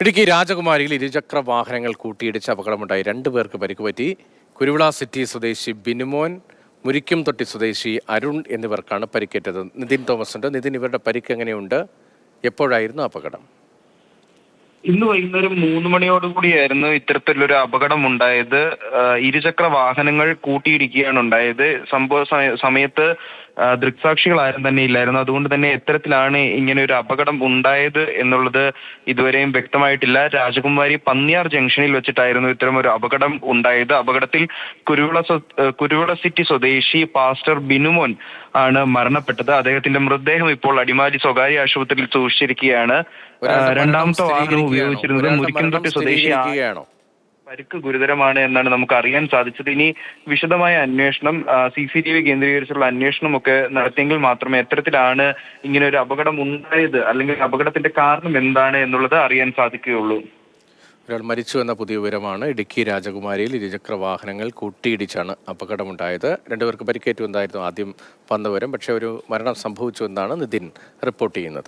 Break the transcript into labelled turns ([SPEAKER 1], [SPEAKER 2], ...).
[SPEAKER 1] ഇടുക്കി രാജകുമാരിയിൽ ഇരുചക്ര വാഹനങ്ങൾ കൂട്ടിയിടിച്ച് അപകടമുണ്ടായി. 2 പേർക്ക് പരിക്കുപറ്റി. കുരുവിള സിറ്റി സ്വദേശി ബിനുമോൻ, മുരിക്കുംതൊട്ടി സ്വദേശി അരുൺ എന്നിവർക്കാണ് പരിക്കേറ്റത്. നിതിൻ തോമസ് ഉണ്ട്. നിതിൻ, ഇവരുടെ പരിക്ക് എങ്ങനെയുണ്ട്? എപ്പോഴായിരുന്നു അപകടം?
[SPEAKER 2] ഇന്ന് വൈകുന്നേരം 3 മണിയോടുകൂടിയായിരുന്നു ഇത്തരത്തിലൊരു അപകടം ഉണ്ടായത്. ഇരുചക്ര വാഹനങ്ങൾ കൂട്ടിയിടിക്കുകയാണ് ഉണ്ടായത്. സംഭവ സമയത്ത് ദൃക്സാക്ഷികൾ ആരും തന്നെ ഇല്ലായിരുന്നു. അതുകൊണ്ട് തന്നെ എത്തരത്തിലാണ് ഇങ്ങനെ ഒരു അപകടം ഉണ്ടായത് എന്നുള്ളത് ഇതുവരെയും വ്യക്തമായിട്ടില്ല. രാജകുമാരി പന്നിയാർ ജംഗ്ഷനിൽ വെച്ചിട്ടായിരുന്നു ഇത്തരം ഒരു അപകടം ഉണ്ടായത്. അപകടത്തിൽ കുരുവിള സിറ്റി സ്വദേശി പാസ്റ്റർ ബിനുമോൻ ആണ് മരണപ്പെട്ടത്. അദ്ദേഹത്തിന്റെ മൃതദേഹം ഇപ്പോൾ അടിമാലി സ്വകാര്യ ആശുപത്രിയിൽ സൂക്ഷിച്ചിരിക്കുകയാണ്. രണ്ടാമത്തെ വാഹനം ഉപയോഗിച്ചിരുന്നത് മുരിക്കുംതൊട്ടി സ്വദേശിയാണോ? പരിക്ക് ഗുരുതരമാണ് എന്നാണ് നമുക്ക് അറിയാൻ സാധിച്ചത്. ഇനി വിശദമായ അന്വേഷണം, CCTV കേന്ദ്രീകരിച്ചുള്ള അന്വേഷണമൊക്കെ നടത്തിയെങ്കിൽ മാത്രമേ എത്തരത്തിലാണ് ഇങ്ങനെ ഒരു അപകടം ഉണ്ടായത് അല്ലെങ്കിൽ അപകടത്തിന്റെ കാരണം എന്താണ് എന്നുള്ളത് അറിയാൻ സാധിക്കുകയുള്ളൂ.
[SPEAKER 1] ഒരാൾ മരിച്ചു എന്ന പുതിയ വിവരമാണ്. ഇടുക്കി രാജകുമാരിയിൽ ഇരുചക്ര വാഹനങ്ങൾ കൂട്ടിയിടിച്ചാണ് അപകടമുണ്ടായത്. 2 പേർക്ക് പരിക്കേറ്റു എന്നായിരുന്നു ആദ്യം വന്ന വിവരം. പക്ഷേ ഒരു മരണം സംഭവിച്ചു എന്നാണ് നിതിൻ റിപ്പോർട്ട് ചെയ്യുന്നത്.